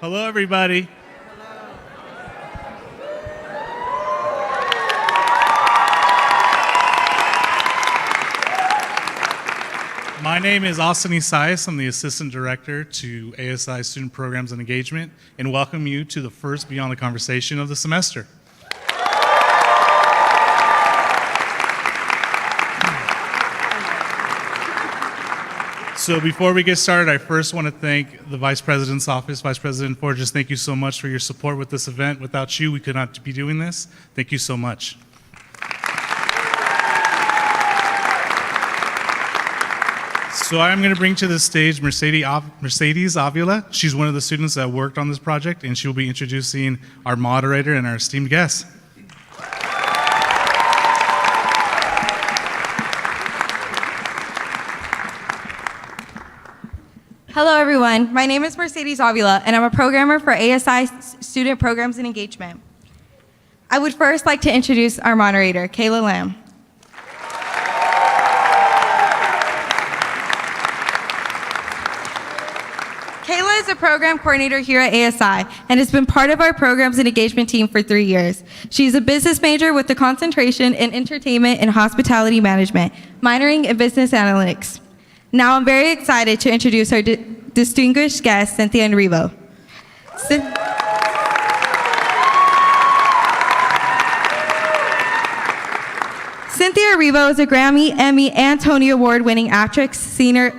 Hello, everybody. My name is Austin Isaias. I'm the Assistant Director to ASI Student Programs and Engagement, and welcome you to the first Beyond the Conversation of the semester. So before we get started, I first want to thank the Vice President's office, Vice President Forges. Thank you so much for your support with this event. Without you, we could not be doing this. Thank you so much. So I'm going to bring to the stage Mercedes Avila. She's one of the students that worked on this project, and she will be introducing our moderator and our esteemed guests. Hello, everyone. My name is Mercedes Avila, and I'm a programmer for ASI Student Programs and Engagement. I would first like to introduce our moderator, Kayla Lamb. Kayla is a program coordinator here at ASI and has been part of our programs and engagement team for 3 years. She's a business major with a concentration in entertainment and hospitality management, minoring in business analytics. Now I'm very excited to introduce our distinguished guest, Cynthia Enrivo. Cynthia Erivo is a Grammy, Emmy, and Tony Award-winning actress, singer,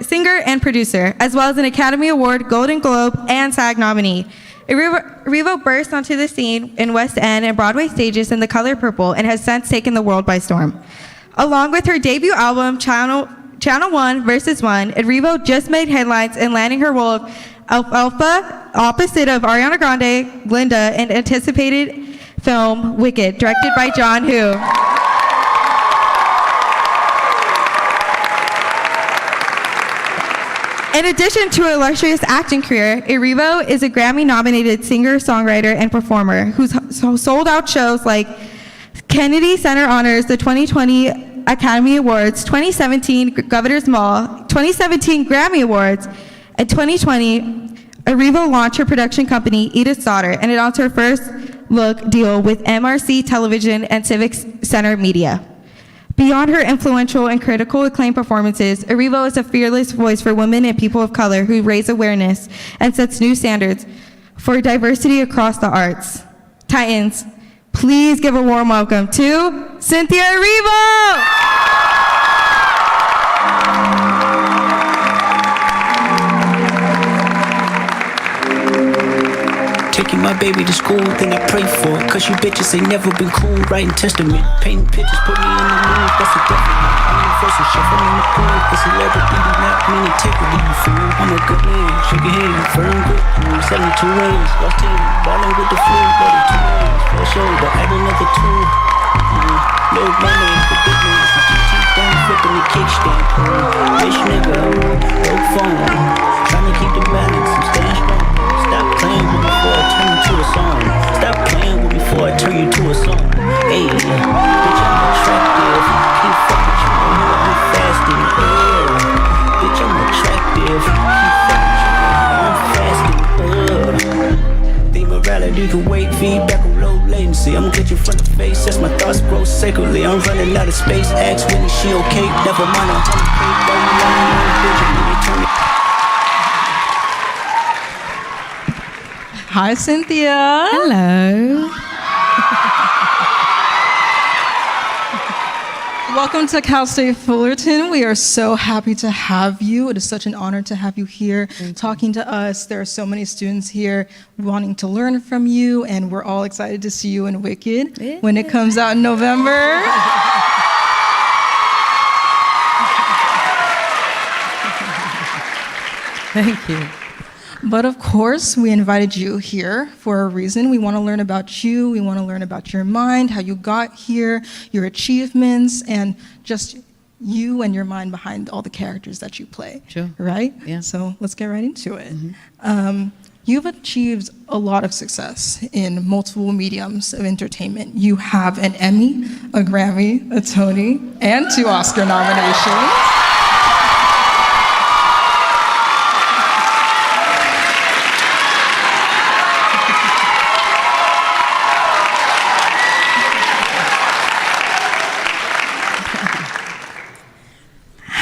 and producer, as well as an Academy Award, Golden Globe, and SAG nominee. Erivo burst onto the scene in West End and Broadway stages in The Color Purple and has since taken the world by storm. Along with her debut album, Channel 1 vs. 1, Erivo just made headlines in landing her role of Alpha, opposite of Ariana Grande, Glinda, in anticipated film Wicked, directed by John Woo. In addition to an illustrious acting career, Erivo is a Grammy-nominated singer, songwriter, and performer who's sold out shows like Kennedy Center Honors, the 2020 Academy Awards, 2017 Governor's Ball, 2017 Grammy Awards, and 2020, Erivo launched her production company, Edith's Daughter, and announced her first look deal with MRC Television and Civic Center Media. Beyond her influential and critical acclaimed performances, Erivo is a fearless voice for women and people of color who raise awareness and sets new standards for diversity across the arts. Titans, please give a warm welcome to Cynthia Erivo! Taking my baby to school, then I pray for it. Cause you bitches ain't never been cool. Writing testament, painting pictures, put me in the mood. That's a definite. I'm the first chef, I'm in the pool. The celebrity, not mean integrity, you fool. I'm a good man, shake your hand, firm grip. 72 rings, lost 10, ballin' with the flu. Got it 2 rings, for sure, but add another 2. No money, the big man. GT down, flipping the kickstand. Bitch nigga, no phone. Trying to keep the balance, I'm staying strong. Stop playing with me before I turn you to a song. Stop playing with me before I turn you to a song. Hey, bitch, I'm attractive. Keep fucking with you, I'm fasting. Bitch, I'm attractive. Keep fucking with you, I'm fasting. The morality can wait, feedback on low latency. I'm glitching from the face as my thoughts grow sacredly. I'm running out of space, ask Whitney, she okay? Never mind, I'm on the page, though you lying, bitch, I'm gonna turn it. Hi, Cynthia. Hello. Welcome to Cal State Fullerton. We are so happy to have you. It is such an honor to have you here talking to us. There are so many students here wanting to learn from you, and we're all excited to see you in Wicked when it comes out in November. Thank you. But of course, we invited you here for a reason. We want to learn about you. We want to learn about your mind, how you got here, your achievements, and just you and your mind behind all the characters that you play. Sure. Right? Yeah. So let's get right into it. You've achieved a lot of success in multiple mediums of entertainment. You have an Emmy, a Grammy, a Tony, and 2 Oscar nominations.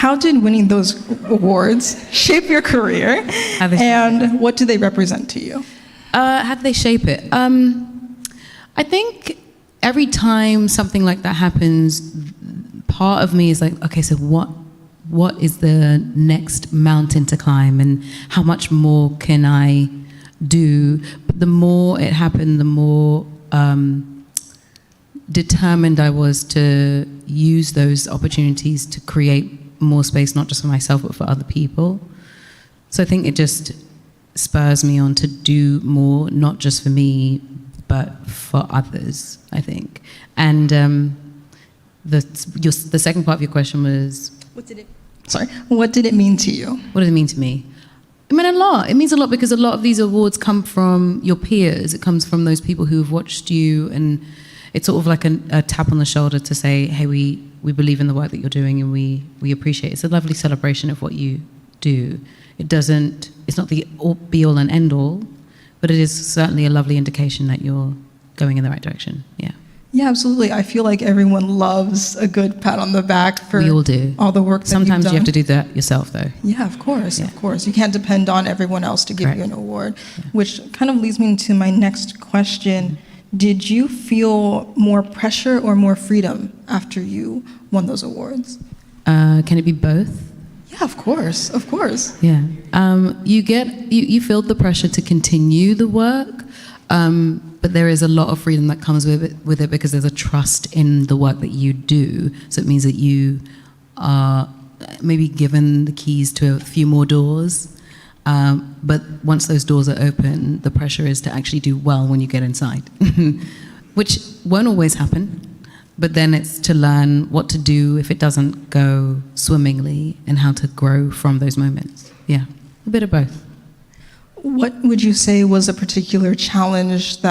how did winning those awards shape your career, How they shape and what do they represent to you? How do they shape it? I think every time something like that happens, part of me is like, okay, so what is the next mountain to climb, and how much more can I do? But the more it happened, the more determined I was to use those opportunities to create more space, not just for myself, but for other people. So I think it just spurs me on to do more, not just for me, but for others, I think. And the second part of your question was, What did it mean to you? what does it mean to me? It meant a lot. It means a lot because a lot of these awards come from your peers. It comes from those people who have watched you, and it's sort of like a tap on the shoulder to say, hey, we believe in the work that you're doing, and we appreciate it. It's a lovely celebration of what you do. It's not the be all and end all, but it is certainly a lovely indication that you're going in the right direction. Yeah. Yeah, absolutely. I feel like everyone loves a good pat on the back for We all do. all the work that Sometimes you've you have to done. do that yourself, though. Yeah, of course, Yeah. of course. You can't depend on everyone else to give Correct. you an award, which kind of leads me into my next question. Did you feel more pressure or more freedom after you won those awards? Can it be both? Yeah, of course, of course. Yeah. You feel the pressure to continue the work, but there is a lot of freedom that comes with it because there's a trust in the work that you do. So it means that you are maybe given the keys to a few more doors. But once those doors are open, the pressure is to actually do well when you get inside, which won't always happen. But then it's to learn what to do if it doesn't go swimmingly and how to grow from those moments. Yeah, a bit of both. What would you say was a particular challenge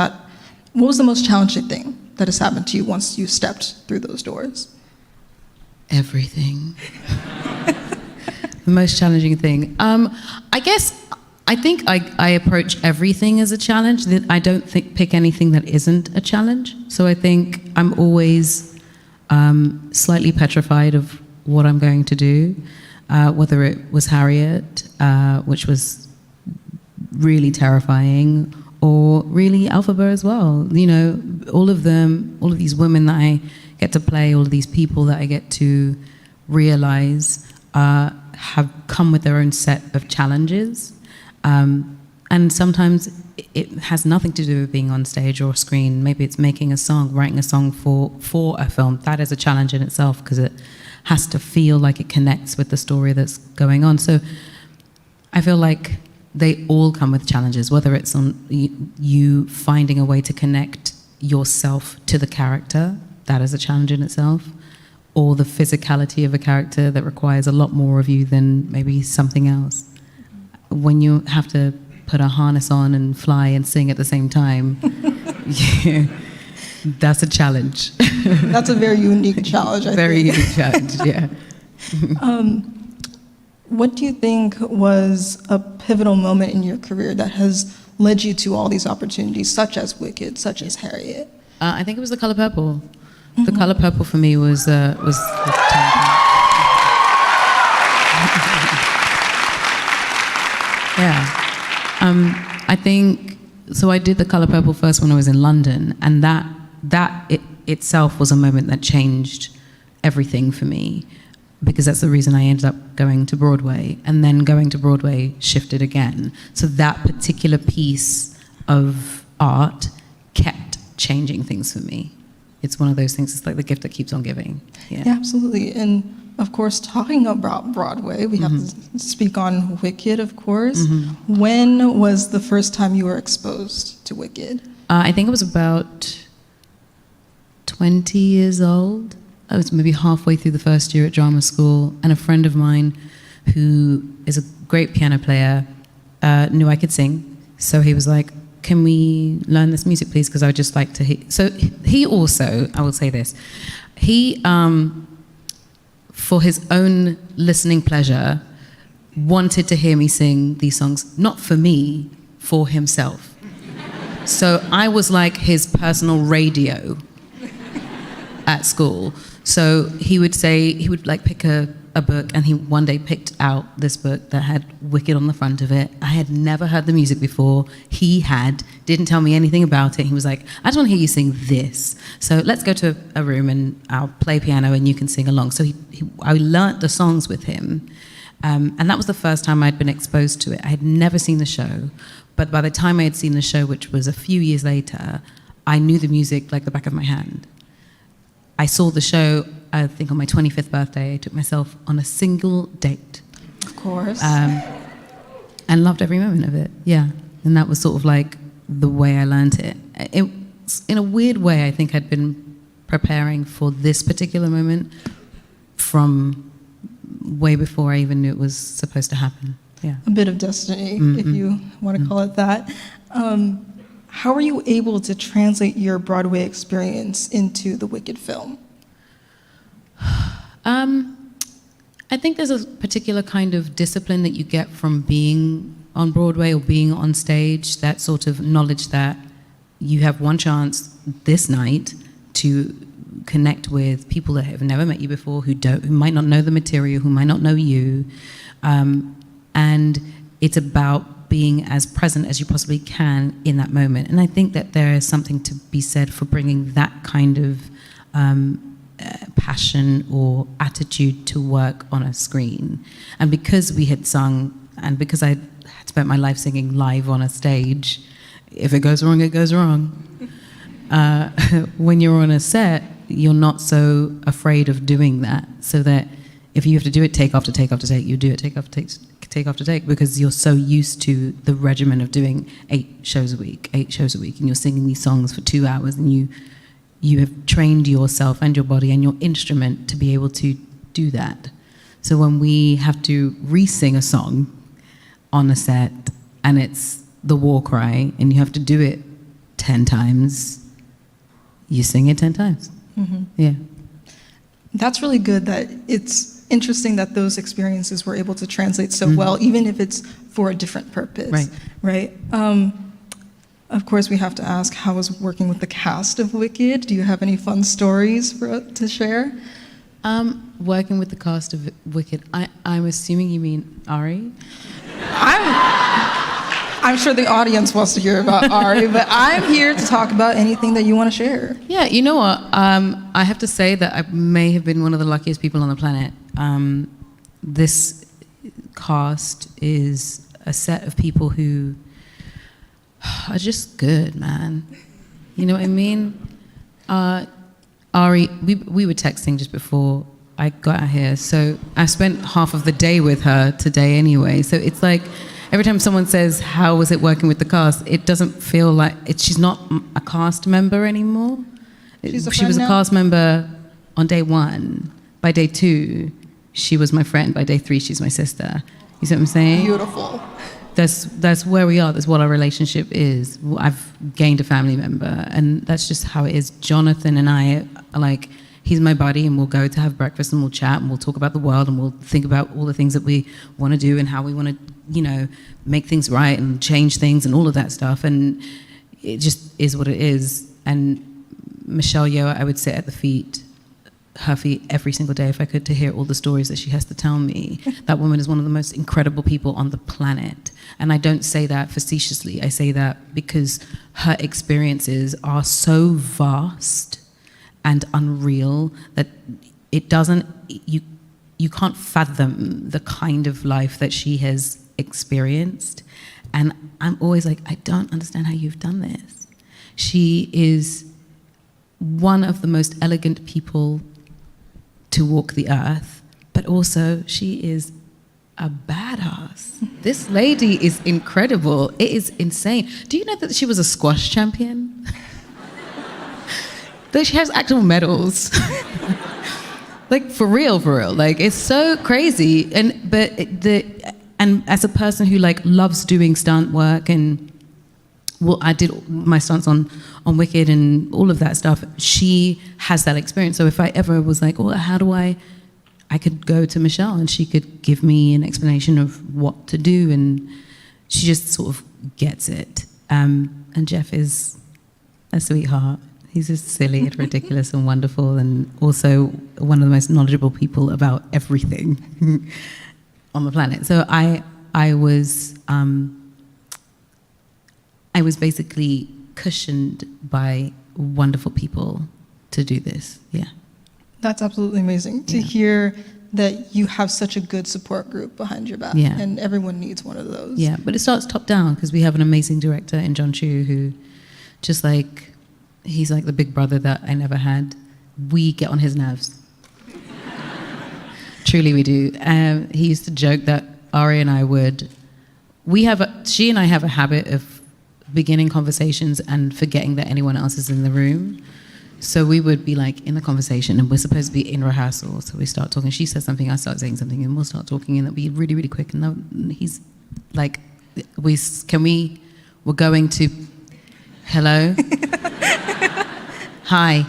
what was the most challenging thing that has happened to you once you stepped through those doors? Everything. The most challenging thing. I think I approach everything as a challenge. That I don't pick anything that isn't a challenge. So I think I'm always slightly petrified of what I'm going to do. Whether it was Harriet, which was really terrifying, or really Elphaba as well. You know, all of these women that I get to play, all of these people that I get to realize have come with their own set of challenges. And sometimes it has nothing to do with being on stage or screen. Maybe it's making a song, writing a song for a film. That is a challenge in itself because it has to feel like it connects with the story that's going on. So I feel like they all come with challenges, whether it's on you finding a way to connect yourself to the character, that is a challenge in itself, or the physicality of a character that requires a lot more of you than maybe something else. When you have to put a harness on and fly and sing at the same time, yeah, that's a challenge. That's a very unique challenge, I Very think. unique challenge, yeah. What do you think was a pivotal moment in your career that has led you to all these opportunities, such as Wicked, such as Harriet? I think it was The Color Purple. The Color Purple for me was the turning point. Yeah. I think, so I did The Color Purple first when I was in London, and that itself was a moment that changed everything for me, because that's the reason I ended up going to Broadway, and then going to Broadway shifted again. So that particular piece of art kept changing things for me. It's one of those things, it's like the gift that keeps on giving. Yeah, absolutely. And of course, talking about Broadway, we have to speak on Wicked, of course. When was the first time you were exposed to Wicked? I think it was about 20 years old. I was maybe halfway through the first year at drama school, and a friend of mine who is a great piano player knew I could sing. So he was like, can we learn this music, please? Because I would just like to hear. So he also, I will say this, he, for his own listening pleasure, wanted to hear me sing these songs, not for me, for himself. So I was like his personal radio at school. So he would say, he would like pick a a book, and he one day picked out this book that had Wicked on the front of it. I had never heard the music before. He didn't tell me anything about it. He was like, I just want to hear you sing this. So let's go to a room and I'll play piano and you can sing along. So I learnt the songs with him. And that was the first time I'd been exposed to it. I had never seen the show. But by the time I had seen the show, which was a few years later, I knew the music like the back of my hand. I saw the show, I think on my 25th birthday. I took myself on a single date. Of course. And loved every moment of it, yeah. And that was sort of like the way I learned it. In a weird way, I think I'd been preparing for this particular moment from way before I even knew it was supposed to happen, yeah. A bit of destiny, if you want to call it that. How were you able to translate your Broadway experience into the Wicked film? I think there's a particular kind of discipline that you get from being on Broadway or being on stage, that sort of knowledge that you have one chance this night to connect with people that have never met you before, who might not know the material, who might not know you. And it's about being as present as you possibly can in that moment. And I think that there is something to be said for bringing that kind of passion or attitude to work on a screen. And because we had sung, and because I had spent my life singing live on a stage, if it goes wrong, it goes wrong. When you're on a set, you're not so afraid of doing that, so that if you have to do it take after take after take, you do it take after take, because you're so used to the regimen of doing 8 shows a week, and you're singing these songs for 2 hours, and you have trained yourself and your body and your instrument to be able to do that. So when we have to re-sing a song on a set, and it's the war cry, and you have to do it 10 times, you sing it 10 times. Mm-hmm. Yeah. That's really good. That it's interesting that those experiences were able to translate so well, even if it's for a different purpose. Right. Of course, we have to ask, how was working with the cast of Wicked? Do you have any fun stories to share? Working with the cast of Wicked, I'm assuming you mean Ari? I'm sure the audience wants to hear about Ari, but I'm here to talk about anything that you want to share. Yeah, you know what? I have to say that I may have been one of the luckiest people on the planet. This cast is a set of people who are just good, man. You know what I mean? Ari, we were texting just before I got out here, so I spent half of the day with her today anyway. So it's like, every time someone says, how was it working with the cast, it doesn't feel like, she's not a cast member anymore. She was a cast member on day 1. By day 2, she was my friend. By day 3, she's my sister. You see what I'm saying? Beautiful. That's where we are. That's what our relationship is. I've gained a family member, and that's just how it is. Jonathan and I are like, he's my buddy, and we'll go to have breakfast, and we'll chat, and we'll talk about the world, and we'll think about all the things that we want to do and how we want to, make things right and change things and all of that stuff. And it just is what it is. And Michelle Yeoh, I would sit at her feet every single day if I could, to hear all the stories that she has to tell me. That woman is one of the most incredible people on the planet. And I don't say that facetiously. I say that because her experiences are so vast and unreal that it doesn't, you can't fathom the kind of life that she has experienced. And I'm always like, I don't understand how you've done this. She is one of the most elegant people to walk the earth, but also she is a badass. This lady is incredible. It is insane. Do you know that she was a squash champion? That she has actual medals. Like, for real. Like, it's so crazy. And as a person who loves doing stunt work, and I did my stunts on Wicked and all of that stuff, she has that experience. So if I ever was like, well, how do I could go to Michelle and she could give me an explanation of what to do, and she just sort of gets it. And Jeff is a sweetheart. He's just silly and ridiculous and wonderful, and also one of the most knowledgeable people about everything on the planet. So I was basically cushioned by wonderful people to do this. Yeah. That's absolutely amazing to Yeah. hear that you have such a good support group behind your back. Yeah. And everyone needs one of those. Yeah, but it starts top down because we have an amazing director in John Chu who just like, he's like the big brother that I never had. We get on his nerves. Truly we do. He used to joke that Ari and I she and I have a habit of beginning conversations and forgetting that anyone else is in the room. So we would be like in a conversation and we're supposed to be in rehearsal. So we start talking. She says something, I start saying something, and we'll start talking, and it'll be really, really quick. And he's like, we're going to, hello? Hi.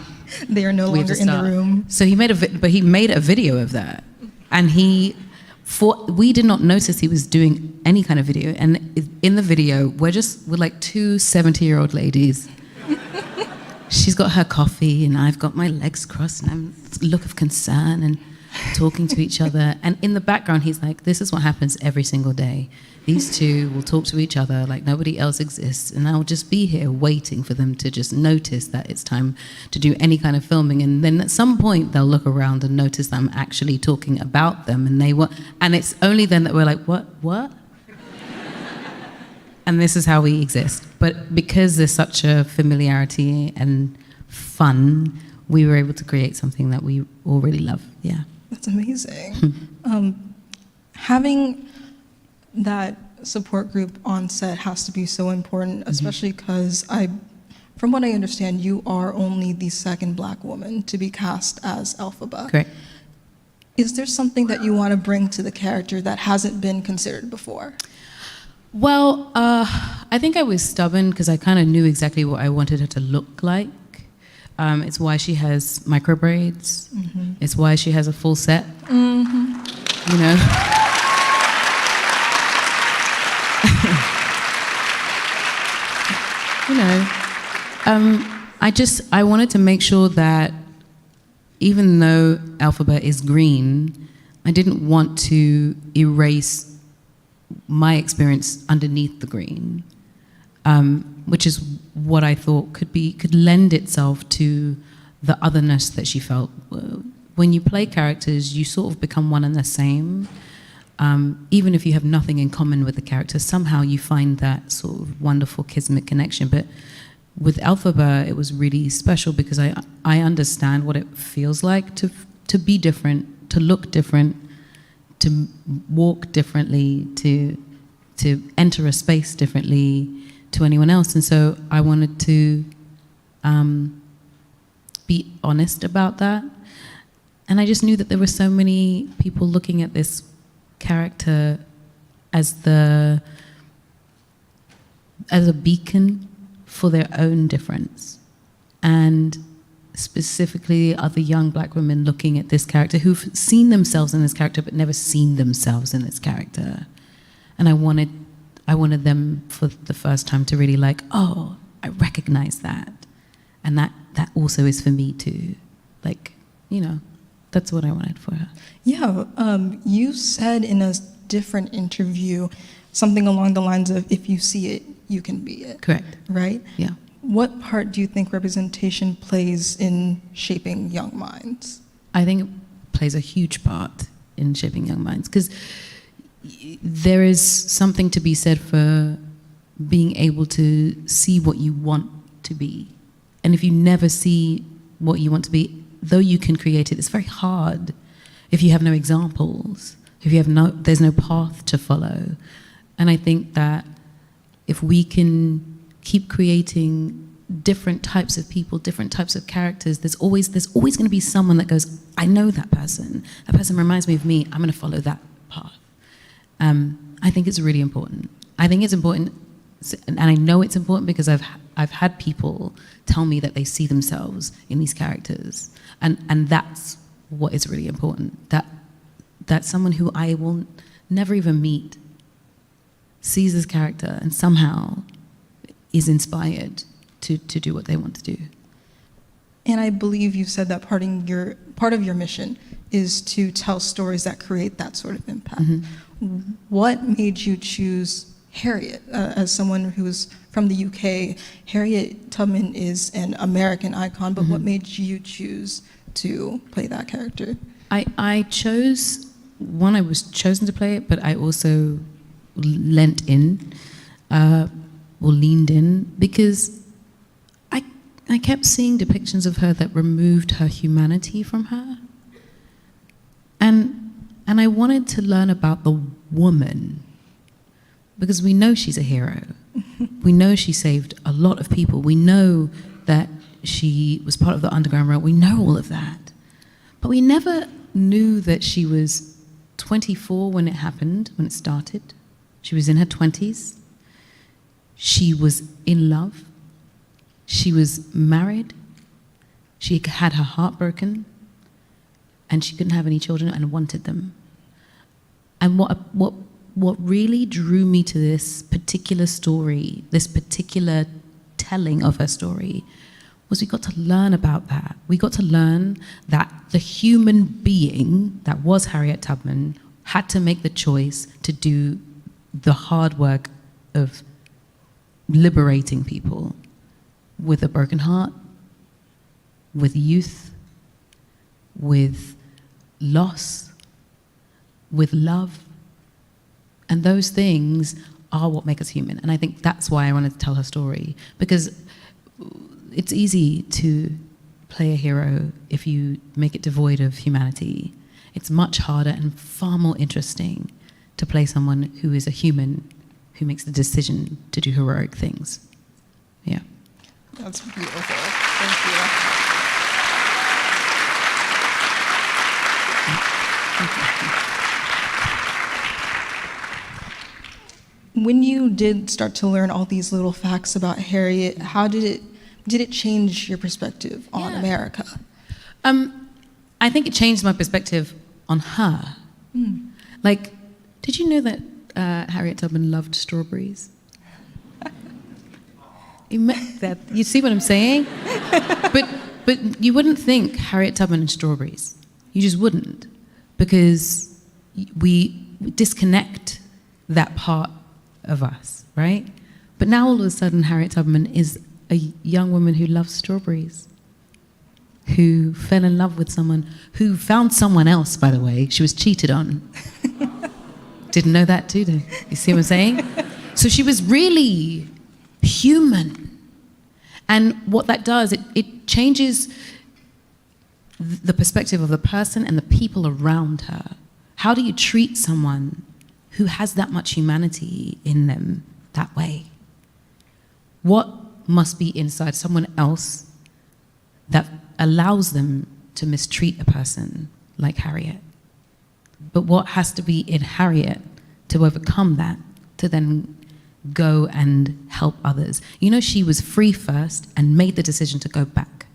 They are no We have longer to in the start. room. So he made a video of that, and we did not notice he was doing any kind of video. And in the video, we're like two 70-year-old ladies. She's got her coffee, and I've got my legs crossed, and I'm look of concern and talking to each other. And in the background, he's like, "This is what happens every single day. These two will talk to each other like nobody else exists, and I'll just be here waiting for them to just notice that it's time to do any kind of filming. And then at some point, they'll look around and notice that I'm actually talking about them, and it's only then that we're like, what?" And this is how we exist. But because there's such a familiarity and fun, we were able to create something that we all really love. Yeah. That's amazing. Having that support group on set has to be so important, especially because from what I understand, you are only the second Black woman to be cast as Elphaba. Correct. Is there something that you want to bring to the character that hasn't been considered before? Well, I think I was stubborn because I kind of knew exactly what I wanted her to look like. It's why she has micro braids. Mm-hmm. It's why she has a full set. Mm-hmm. You know? I wanted to make sure that even though Elphaba is green, I didn't want to erase my experience underneath the green, which is what I thought could lend itself to the otherness that she felt. When you play characters, you sort of become one and the same. Even if you have nothing in common with the character, somehow you find that sort of wonderful kismet connection. But with Elphaba, it was really special because I understand what it feels like to be different, to look different, to walk differently, to enter a space differently to anyone else. And so I wanted to be honest about that. And I just knew that there were so many people looking at this character as a beacon for their own difference. And specifically other young Black women looking at this character who've seen themselves in this character but never seen themselves in this character. And I wanted them for the first time to really like, oh, I recognize that. And that also is for me too. Like, that's what I wanted for her. Yeah, you said in a different interview something along the lines of, if you see it, you can be it. Correct. Right? Yeah. What part do you think representation plays in shaping young minds? I think it plays a huge part in shaping young minds because there is something to be said for being able to see what you want to be. And if you never see what you want to be, though you can create it, it's very hard if you have no examples, if you have there's no path to follow. And I think that if we can keep creating different types of people, different types of characters, there's always going to be someone that goes, I know that person. That person reminds me of me. I'm going to follow that path. I think it's really important. I think it's important, and I know it's important because I've had people tell me that they see themselves in these characters, and that's what is really important. That someone who I will never even meet sees this character and somehow is inspired to do what they want to do. And I believe you said that part of your mission is to tell stories that create that sort of impact. What made you choose Harriet? As someone who's from the UK, Harriet Tubman is an American icon, but what made you choose to play that character? I chose, one, I was chosen to play it, but I also leaned in because I kept seeing depictions of her that removed her humanity from her. And I wanted to learn about the woman, because we know she's a hero. We know she saved a lot of people. We know that she was part of the Underground Railroad. We know all of that. But we never knew that she was 24 when it happened, when it started. She was in her 20s. She was in love. She was married. She had her heart broken. And she couldn't have any children and wanted them. And what really drew me to this particular story, this particular telling of her story, was we got to learn about that. We got to learn that the human being that was Harriet Tubman had to make the choice to do the hard work of liberating people with a broken heart, with youth, with loss, with love. And those things are what make us human. And I think that's why I wanted to tell her story, because it's easy to play a hero if you make it devoid of humanity. It's much harder and far more interesting to play someone who is a human, who makes the decision to do heroic things. Yeah. That's beautiful. Thank you. When you did start to learn all these little facts about Harriet, how did it change your perspective on America? I think it changed my perspective on her. Like, did you know that Harriet Tubman loved strawberries? You see what I'm saying? But you wouldn't think Harriet Tubman and strawberries. You just wouldn't, because we disconnect that part of us, right? But now all of a sudden Harriet Tubman is a young woman who loves strawberries, who fell in love with someone, who found someone else, by the way. She was cheated on. Didn't know that too, did you see what I'm saying? So she was really human. And what that does, it changes the perspective of the person and the people around her. How do you treat someone who has that much humanity in them that way? What must be inside someone else that allows them to mistreat a person like Harriet? But what has to be in Harriet to overcome that, to then go and help others? You know, she was free first and made the decision to go back.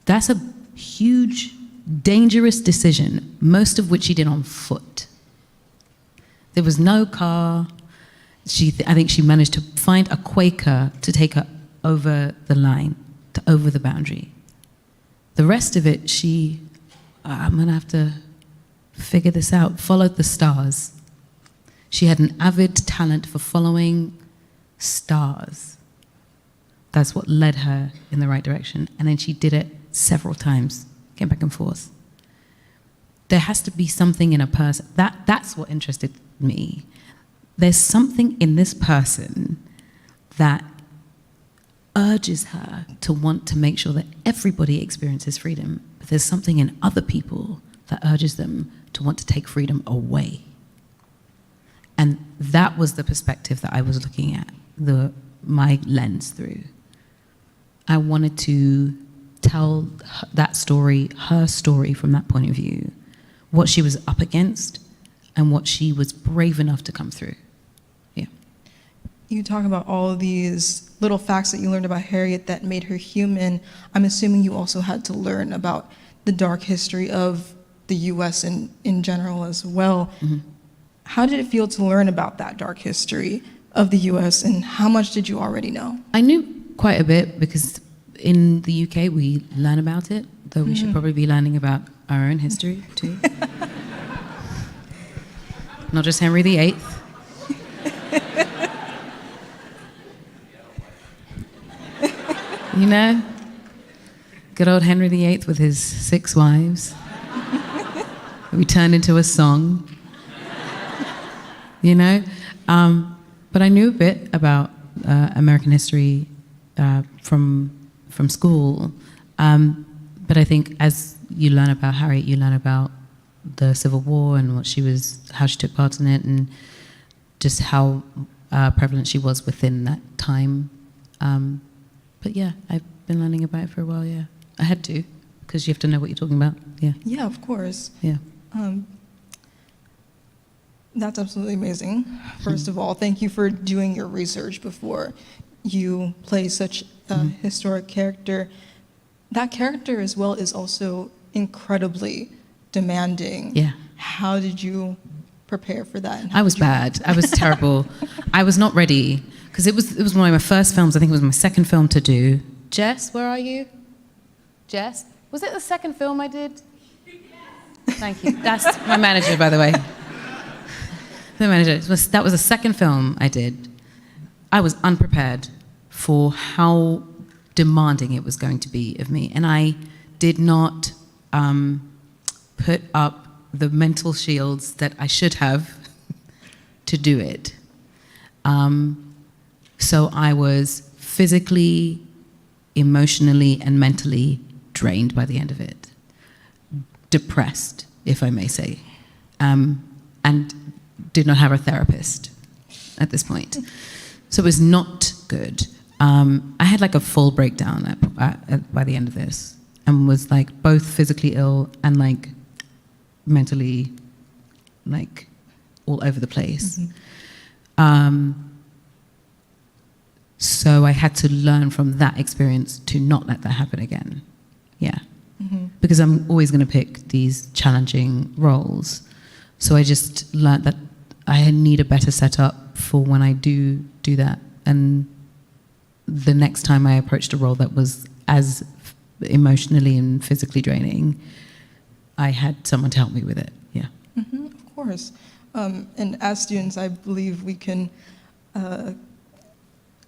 That's a huge, dangerous decision, most of which she did on foot. There was no car. I think she managed to find a Quaker to take her over the line, over the boundary. The rest of it, I'm going to have to figure this out, followed the stars. She had an avid talent for following stars. That's what led her in the right direction. And then she did it several times, came back and forth. There has to be something in a person. That's what interested me. There's something in this person that urges her to want to make sure that everybody experiences freedom. But there's something in other people that urges them to want to take freedom away. And that was the perspective that I was looking at, my lens through. I wanted to tell that story, her story from that point of view, what she was up against and what she was brave enough to come through. Yeah. You talk about all of these little facts that you learned about Harriet that made her human. I'm assuming you also had to learn about the dark history of the U.S. in general as well. Mm-hmm. How did it feel to learn about that dark history of the U.S., and how much did you already know? I knew quite a bit, because in the UK, we learn about it, though we should probably be learning about our own history too. Not just Henry VIII. You know? Good old Henry VIII with his 6 wives. We turned into a song. You know? But I knew a bit about American history from school. But I think as you learn about Harriet, you learn about the Civil War and how she took part in it, and just how prevalent she was within that time. But yeah, I've been learning about it for a while, yeah. I had to, because you have to know what you're talking about, yeah. Yeah, of course. Yeah. That's absolutely amazing. First of all, thank you for doing your research before you play such a historic character. That character as well is also incredibly demanding. Yeah. How did you prepare for that? And I was bad. I was terrible. I was not ready, because it was one of my first films. I think it was my second film to do. Jess, where are you? Jess? Was it the second film I did? Thank you. That's my manager, by the way. The manager. That was the second film I did. I was unprepared for how demanding it was going to be of me. And I did not put up the mental shields that I should have to do it. So I was physically, emotionally, and mentally drained by the end of it. Depressed, if I may say. And did not have a therapist at this point. So it was not good. I had like a full breakdown by the end of this, and was like both physically ill and like mentally like all over the place. So I had to learn from that experience to not let that happen again. Yeah. Because I'm always going to pick these challenging roles. So I just learned that I need a better setup for when I do that. And the next time I approached a role that was as emotionally and physically draining, I had someone to help me with it. Yeah. Of course. And as students, I believe we can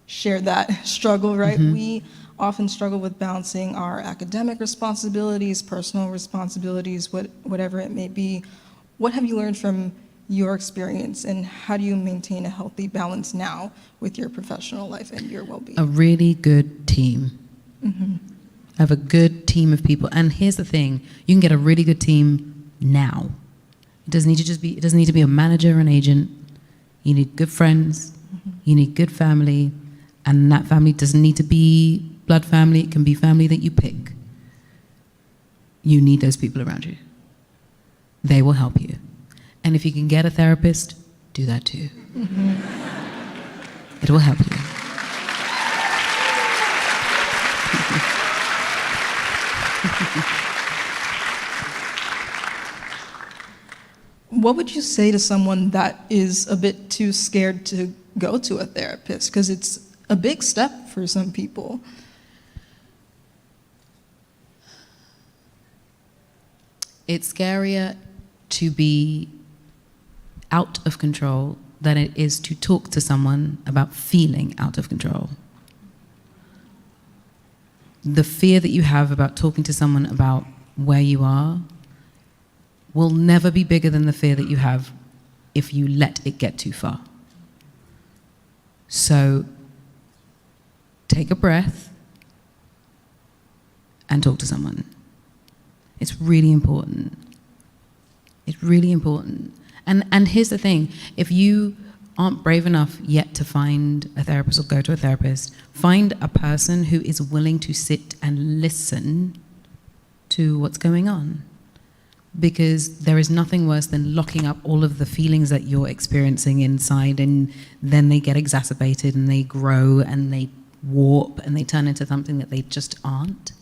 share that struggle, right? We often struggle with balancing our academic responsibilities, personal responsibilities, whatever it may be. What have you learned from your experience, and how do you maintain a healthy balance now with your professional life and your well-being? A really good team. I have a good team of people. And here's the thing, you can get a really good team now. It doesn't need to be a manager or an agent. You need good friends, you need good family, and that family doesn't need to be blood family, it can be family that you pick. You need those people around you. They will help you. And if you can get a therapist, do that too. It will help you. What would you say to someone that is a bit too scared to go to a therapist? Because it's a big step for some people. It's scarier to be out of control than it is to talk to someone about feeling out of control. The fear that you have about talking to someone about where you are will never be bigger than the fear that you have if you let it get too far. So take a breath and talk to someone. It's really important. It's really important. And here's the thing, if you aren't brave enough yet to find a therapist or go to a therapist, find a person who is willing to sit and listen to what's going on. Because there is nothing worse than locking up all of the feelings that you're experiencing inside, and then they get exacerbated and they grow and they warp and they turn into something that they just aren't.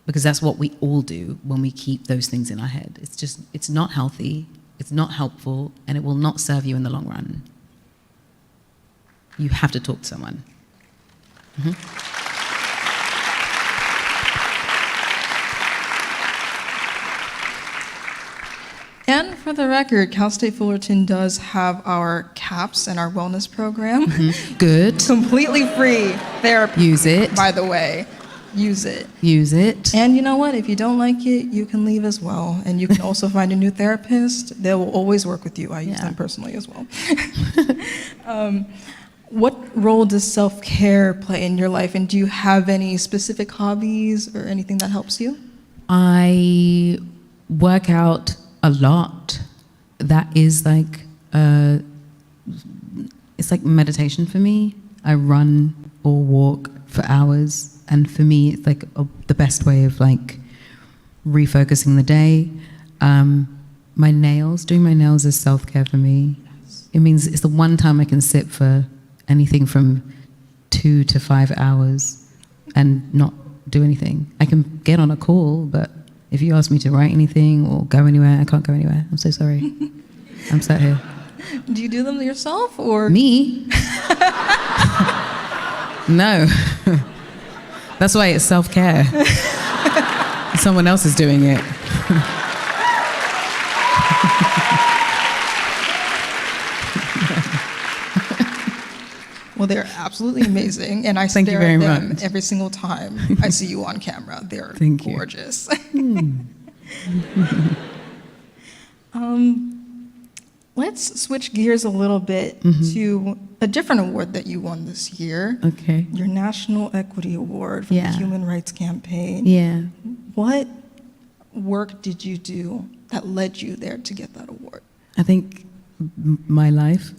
Because that's what we all do when we keep those things in our head. It's not healthy, it's not helpful, and it will not serve you in the long run. You have to talk to someone. And for the record, Cal State Fullerton does have our CAPS and our wellness program. Good. Completely free therapy. Use it. By the way, use it. Use it. And you know what? If you don't like it, you can leave as well. And you can also find a new therapist. They will always work with you. I use them personally as well. What role does self-care play in your life? And do you have any specific hobbies or anything that helps you? I work out a lot. That is like, it's like meditation for me. I run or walk for hours. And for me, it's like the best way of like refocusing the day. My nails, doing my nails is self-care for me. It means it's the one time I can sit for anything from 2 to 5 hours and not do anything. I can get on a call, but if you ask me to write anything or go anywhere, I can't go anywhere. I'm so sorry. I'm sat here. Do you do them yourself or? Me? No. That's why it's self-care. Someone else is doing it. Well, they're absolutely amazing, and I Thank you stare very at them much. every single time I see you on camera. They're Thank you. gorgeous. Let's switch gears a little bit to a different award that you won this year. Okay. Your National Equity Award from Yeah. the Human Rights Campaign. Yeah. What work did you do that led you there to get that award? I think my life.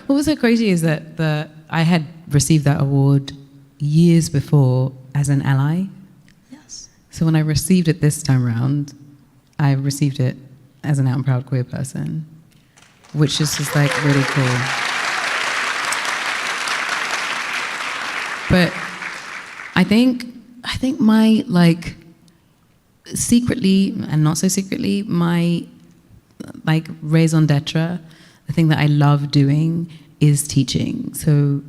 What was so crazy is that I had received that award years before as an ally. Yes. So when I received it this time around, I received it as an out and proud queer person, which is just like really cool. But I think my like secretly and not so secretly, my like raison d'etre, the thing that I love doing is teaching. So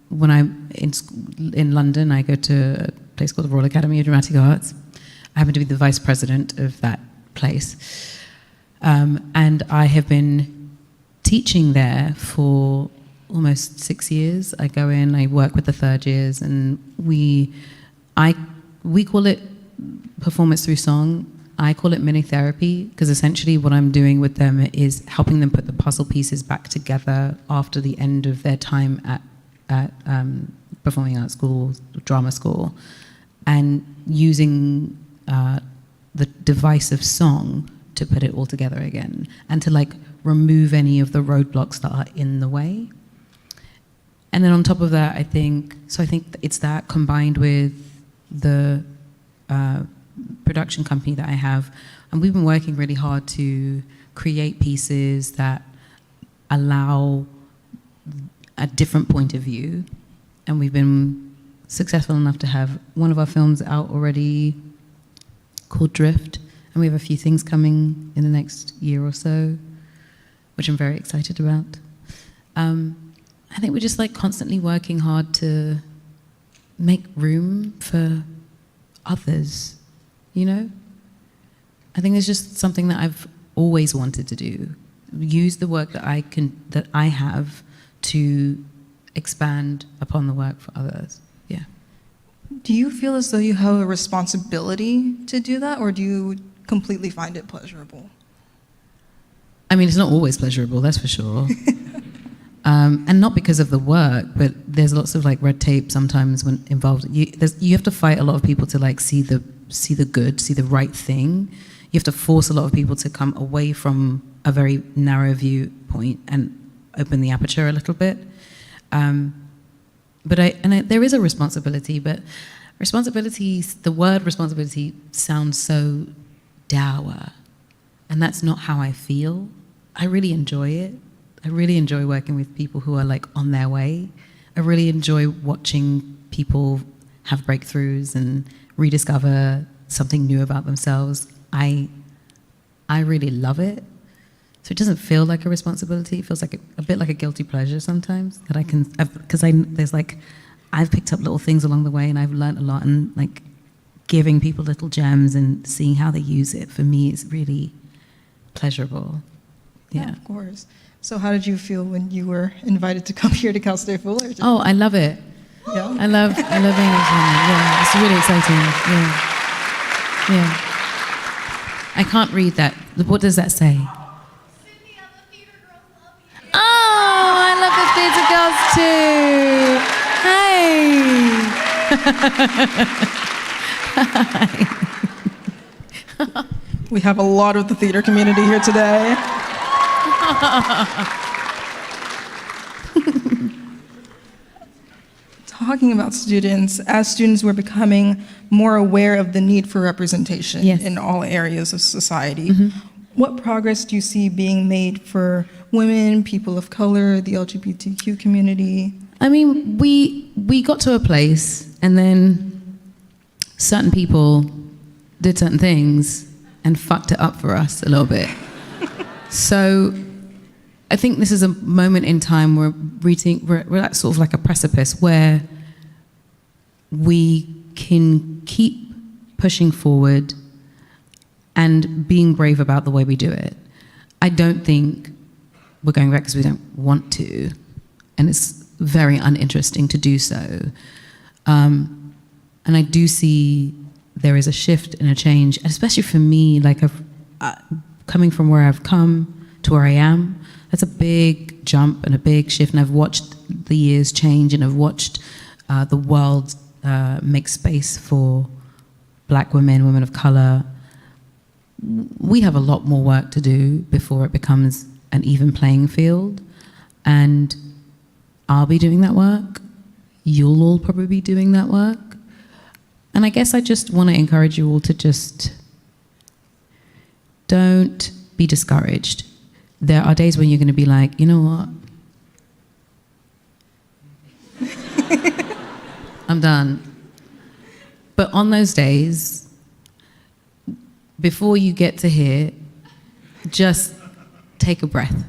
when I'm in London, I go to a place called the Royal Academy of Dramatic Arts. I happen to be the vice president of that place. And I have been teaching there for almost 6 years. I go in, I work with the third years, and we call it performance through song. I call it mini therapy, because essentially what I'm doing with them is helping them put the puzzle pieces back together after the end of their time at performing arts school, drama school, and using the device of song to put it all together again, and to like remove any of the roadblocks that are in the way. And then on top of that, I think it's that combined with the production company that I have, and we've been working really hard to create pieces that allow a different point of view, and we've been successful enough to have one of our films out already called Drift, and we have a few things coming in the next year or so, which I'm very excited about. I think we're just like constantly working hard to make room for others, you know? I think it's just something that I've always wanted to do. Use the work that I have to expand upon the work for others. Yeah. Do you feel as though you have a responsibility to do that, or do you completely find it pleasurable? I mean, it's not always pleasurable, that's for sure. And not because of the work, but there's lots of like red tape sometimes when involved. You have to fight a lot of people to like see the good, see the right thing. You have to force a lot of people to come away from a very narrow viewpoint and open the aperture a little bit. But there is a responsibility, but the word responsibility sounds so dour, and that's not how I feel. I really enjoy it. I really enjoy working with people who are like on their way. I really enjoy watching people have breakthroughs and rediscover something new about themselves. I really love it. So it doesn't feel like a responsibility. It feels like a bit like a guilty pleasure sometimes that I can, because I've picked up little things along the way and I've learned a lot, and like giving people little gems and seeing how they use it, for me, is really pleasurable. Yeah. Of course. So how did you feel when you were invited to come here to Cal State Fullerton? Oh, I love it. Yeah. I love being able to. Yeah, it's really exciting. Yeah. Yeah. I can't read that. What does that say? Oh, I love the theater girls too. Hey. We have a lot of the theater community here today. Talking about students, as students, we're becoming more aware of the need for representation Yes. in all areas of society. What progress do you see being made for women, people of color, the LGBTQ community? I mean, we got to a place, and then certain people did certain things and fucked it up for us a little bit. So I think this is a moment in time where we're at sort of like a precipice where we can keep pushing forward and being brave about the way we do it. I don't think we're going back because we don't want to, and it's very uninteresting to do so. And I do see there is a shift and a change, especially for me, like coming from where I've come to where I am. That's a big jump and a big shift, and I've watched the years change, and I've watched the world make space for Black women, women of color. We have a lot more work to do before it becomes an even playing field, and I'll be doing that work. You'll all probably be doing that work. And I guess I just want to encourage you all to just don't be discouraged. There are days when you're going to be like, you know what? I'm done. But on those days, before you get to here, just take a breath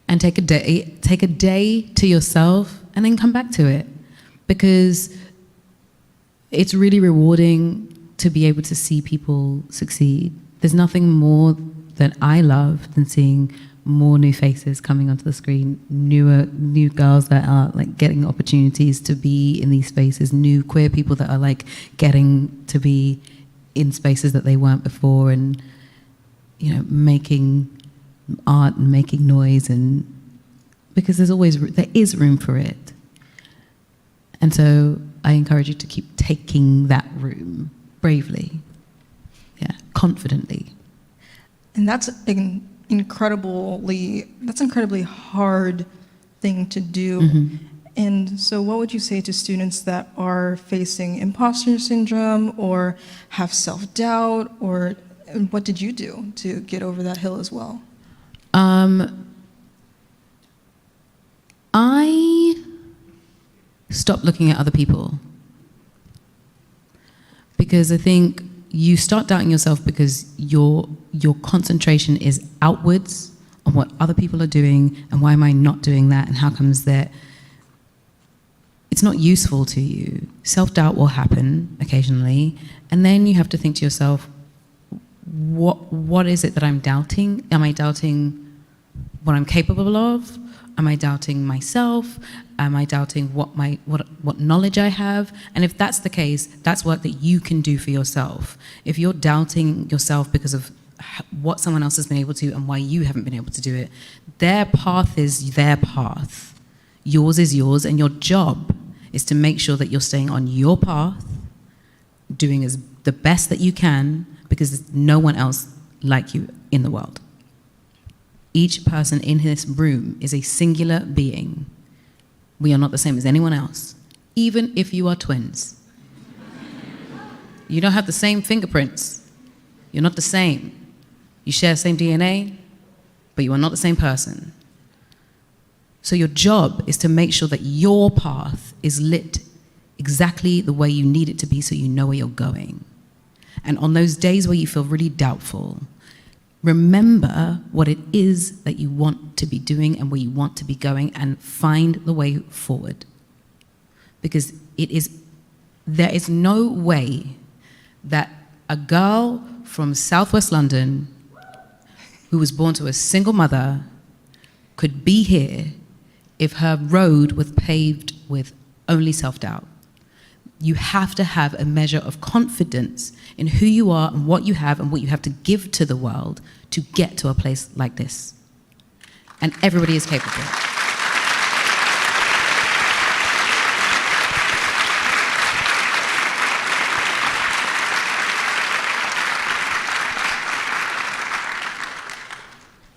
and take a day to yourself, and then come back to it, because it's really rewarding to be able to see people succeed. There's nothing more that I love than seeing more new faces coming onto the screen, new girls that are like getting opportunities to be in these spaces, new queer people that are like getting to be in spaces that they weren't before, and making art and making noise, and because there is room for it. And so I encourage you to keep taking that room bravely, confidently. And that's an incredibly hard thing to do. And so what would you say to students that are facing imposter syndrome or have self-doubt, or what did you do to get over that hill as well? I stopped looking at other people, because I think you start doubting yourself because your concentration is outwards on what other people are doing, and why am I not doing that, and how comes that it's not useful to you. Self-doubt will happen occasionally, and then you have to think to yourself, what is it that I'm doubting? Am I doubting what I'm capable of? Am I doubting myself? Am I doubting what knowledge I have? And if that's the case, that's work that you can do for yourself. If you're doubting yourself because of what someone else has been able to and why you haven't been able to do it, their path is their path. Yours is yours, and your job is to make sure that you're staying on your path, doing the best that you can, because there's no one else like you in the world. Each person in this room is a singular being. We are not the same as anyone else, even if you are twins. You don't have the same fingerprints. You're not the same. You share the same DNA, but you are not the same person. So your job is to make sure that your path is lit exactly the way you need it to be, so you know where you're going. And on those days where you feel really doubtful, remember what it is that you want to be doing and where you want to be going, and find the way forward. Because it is there is no way that a girl from Southwest London who was born to a single mother could be here if her road was paved with only self-doubt. You have to have a measure of confidence in who you are and what you have to give to the world to get to a place like this. And everybody is capable.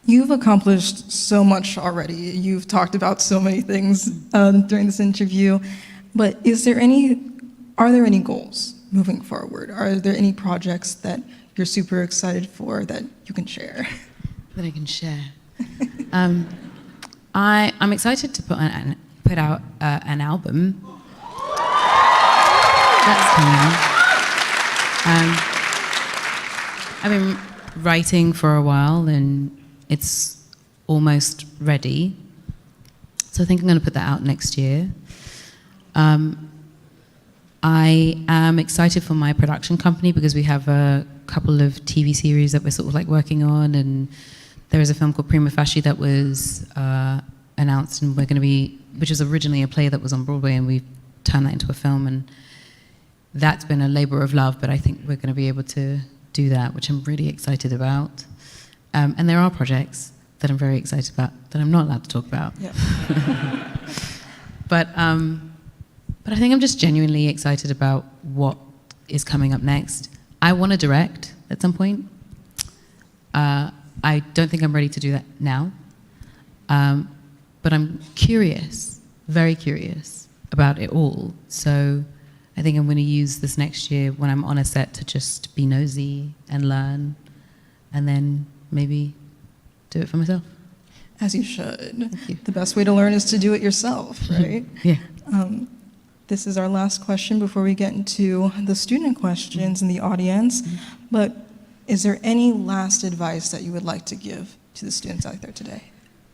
You've accomplished so much already. You've talked about so many things during this interview, but are there any goals moving forward? Are there any projects that you're super excited for that you can share? That I can share. I'm excited to put out an album. That's coming. I've been writing for a while and it's almost ready. So I think I'm going to put that out next year. I am excited for my production company because we have a couple of TV series that we're sort of like working on, and there is a film called Prima Facie that was announced, and which was originally a play that was on Broadway, and we've turned that into a film, and that's been a labor of love, but I think we're going to be able to do that, which I'm really excited about. And there are projects that I'm very excited about that I'm not allowed to talk about. Yeah. But I think I'm just genuinely excited about what is coming up next. I want to direct at some point. I don't think I'm ready to do that now. But I'm curious, very curious about it all. So I think I'm going to use this next year when I'm on a set to just be nosy and learn, and then maybe do it for myself. As you should. Thank you. The best way to learn is to do it yourself, right? Yeah. This is our last question before we get into the student questions in the audience. But is there any last advice that you would like to give to the students out there today?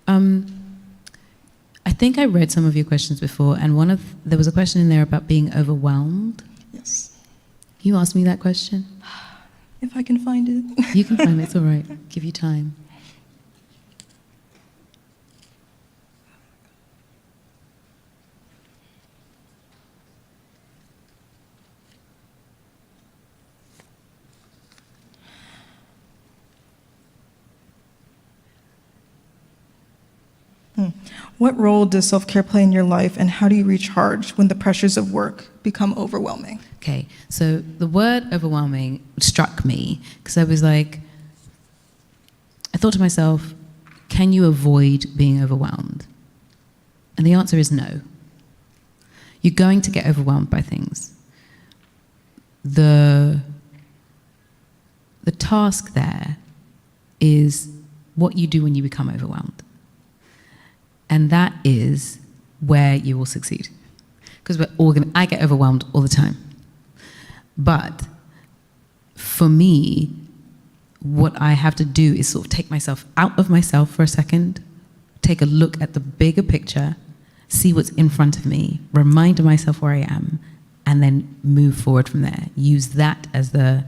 I think I read some of your questions before, and there was a question in there about being overwhelmed. Yes. You asked me that question? If I can find it. You can find it, it's all right. Give you time. What role does self-care play in your life, and how do you recharge when the pressures of work become overwhelming? Okay, so the word overwhelming struck me because I was like, I thought to myself, can you avoid being overwhelmed? And the answer is no. You're going to get overwhelmed by things. The task there is what you do when you become overwhelmed. And that is where you will succeed. Because I get overwhelmed all the time. But for me, what I have to do is sort of take myself out of myself for a second, take a look at the bigger picture, see what's in front of me, remind myself where I am, and then move forward from there. Use that as the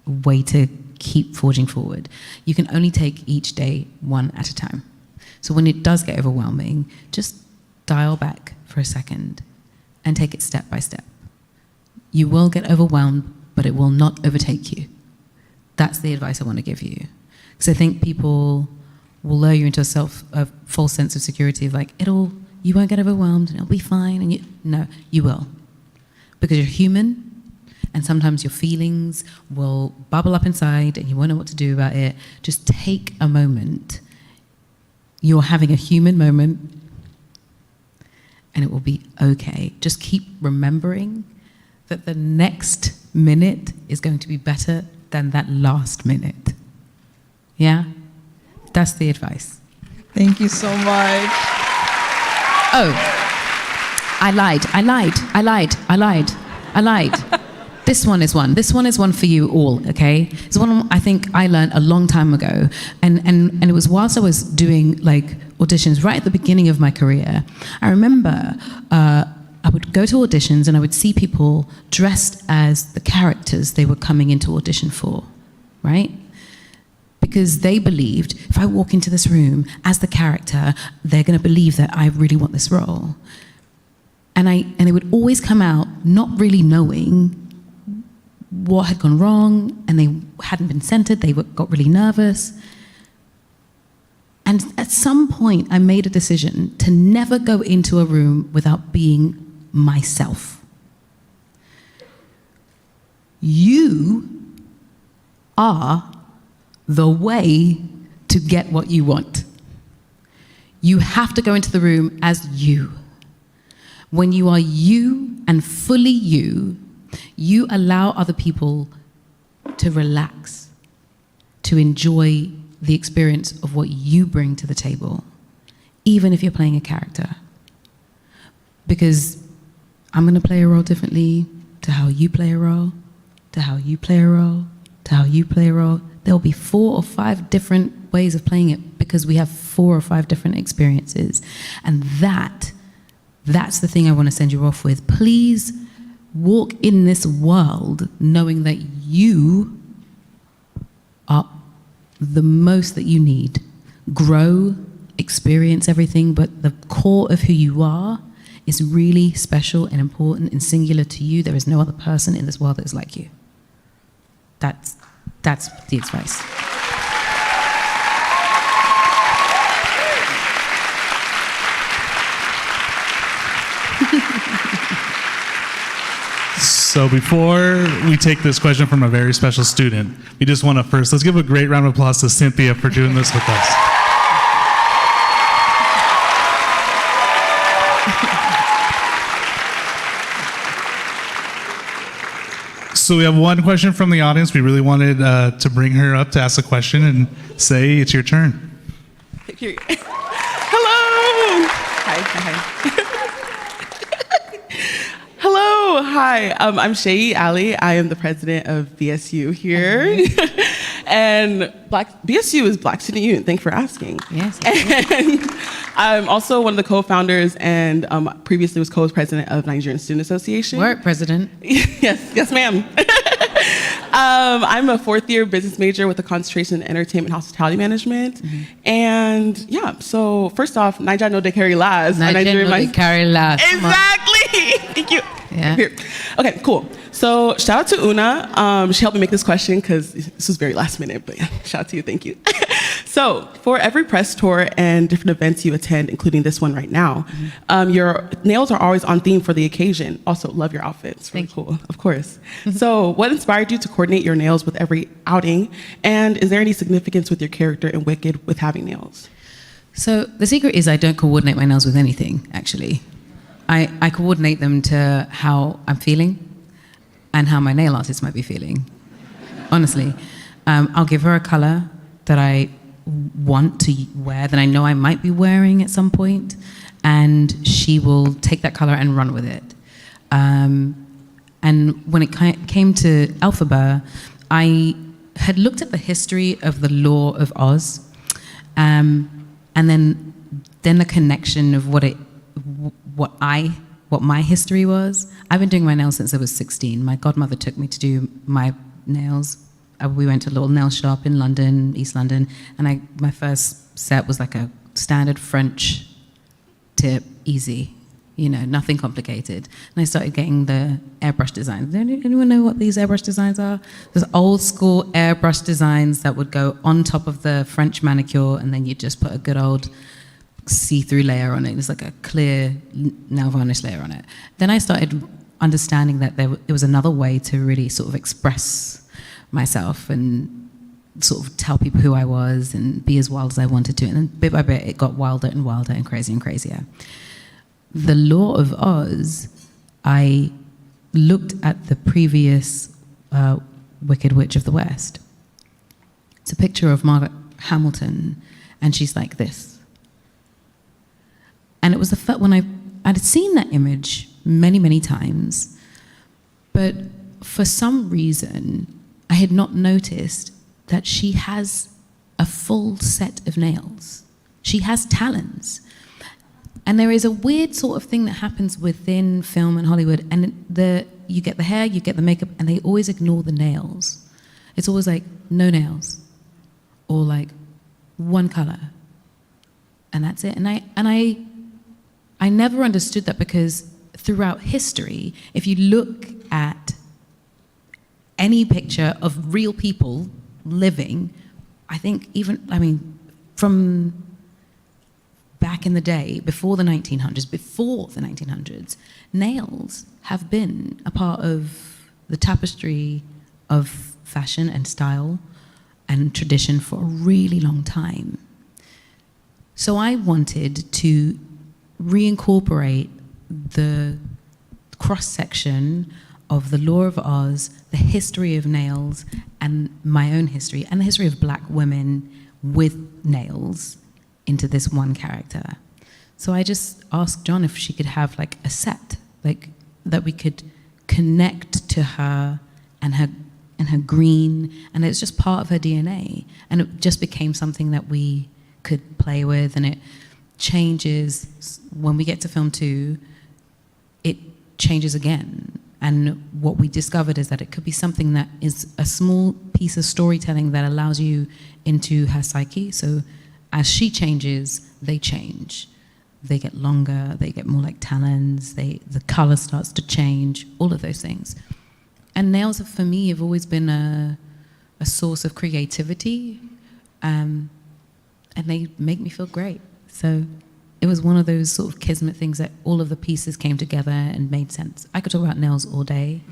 way to keep forging forward. You can only take each day one at a time. So when it does get overwhelming, just dial back for a second and take it step by step. You will get overwhelmed, but it will not overtake you. That's the advice I want to give you. Because I think people will lure you into a false sense of security of like, you won't get overwhelmed and it'll be fine. And no, you will. Because you're human, and sometimes your feelings will bubble up inside and you won't know what to do about it. Just take a moment. You're having a human moment, and it will be okay. Just keep remembering that the next minute is going to be better than that last minute. Yeah? That's the advice. Thank you so much. Oh, I lied. This one is one. This one is one for you all, okay? It's one I think I learned a long time ago. And it was whilst I was doing like auditions right at the beginning of my career. I remember I would go to auditions and I would see people dressed as the characters they were coming into audition for, right? Because they believed if I walk into this room as the character, they're going to believe that I really want this role. And they would always come out not really knowing what had gone wrong, and they hadn't been centered, got really nervous. And at some point, I made a decision to never go into a room without being myself. You are the way to get what you want. You have to go into the room as you. When you are you and fully you, you allow other people to relax, to enjoy the experience of what you bring to the table, even if you're playing a character. Because I'm going to play a role differently to how you play a role, to how you play a role, to how you play a role. There'll be 4 or 5 different ways of playing it because we have 4 or 5 different experiences. And that's the thing I want to send you off with. Please walk in this world knowing that you are the most that you need. Grow, experience everything, but the core of who you are is really special and important and singular to you. There is no other person in this world that is like you. That's the advice. So before we take this question from a very special student, we just want to let's give a great round of applause to Cynthia for doing this with us. So we have one question from the audience. We really wanted to bring her up to ask a question and say it's your turn. Period. Hello. Hi. Hello. Hi. I'm Shayi Ali. I am the president of BSU here. And BSU is Black Student Union. Thanks for asking. Yes. And I'm also one of the co-founders and previously was co-president of Nigerian Student Association. Work, President. Yes, ma'am. I'm a 4th-year business major with a concentration in entertainment and hospitality management. And yeah, so first off, Naija no de carry last. Nigerian no de carry last. Exactly. Thank you. Yeah. Here. Okay, cool. So shout out to Una. She helped me make this question because this was very last minute, but yeah, shout out to you. Thank you. So for every press tour and different events you attend, including this one right now, your nails are always on theme for the occasion. Also, love your outfits. Really cool, of course. So what inspired you to coordinate your nails with every outing? And is there any significance with your character in Wicked with having nails? So the secret is I don't coordinate my nails with anything, actually. I coordinate them to how I'm feeling and how my nail artist might be feeling, honestly. I'll give her a color that I want to wear, that I know I might be wearing at some point, and she will take that color and run with it. And when it came to Elphaba, I had looked at the history of the Law of Oz, and then the connection of what my history was. I've been doing my nails since I was 16. My godmother took me to do my nails. We went to a little nail shop in London, East London, and my first set was like a standard French tip, easy, nothing complicated. And I started getting the airbrush designs. Does anyone know what these airbrush designs are? There's old school airbrush designs that would go on top of the French manicure, and then you just put a good old see-through layer on it. It's like a clear nail varnish layer on it. Then I started understanding that there was another way to really sort of express myself and sort of tell people who I was and be as wild as I wanted to. And then bit by bit, it got wilder and wilder and crazier and crazier. The Law of Oz, I looked at the previous Wicked Witch of the West. It's a picture of Margaret Hamilton, and she's like this. And it was the first, when I'd seen that image many, many times, but for some reason, I had not noticed that she has a full set of nails. She has talons. And there is a weird sort of thing that happens within film and Hollywood, and you get the hair, you get the makeup, and they always ignore the nails. It's always like, no nails, or like one color, and that's it. And I never understood that, because throughout history, if you look at any picture of real people living, I think from back in the day, before the 1900s, nails have been a part of the tapestry of fashion and style and tradition for a really long time. So I wanted to reincorporate the cross-section of the Law of Oz, the history of nails, and my own history, and the history of black women with nails into this one character. So I just asked John if she could have like a set, like that we could connect to her and her green, and it's just part of her DNA. And it just became something that we could play with, and it changes when we get to film 2, it changes again. And what we discovered is that it could be something that is a small piece of storytelling that allows you into her psyche. So as she changes, they change. They get longer, they get more like talons, the color starts to change, all of those things. And nails, for me, have always been a source of creativity, and they make me feel great. So it was one of those sort of kismet things that all of the pieces came together and made sense. I could talk about nails all day.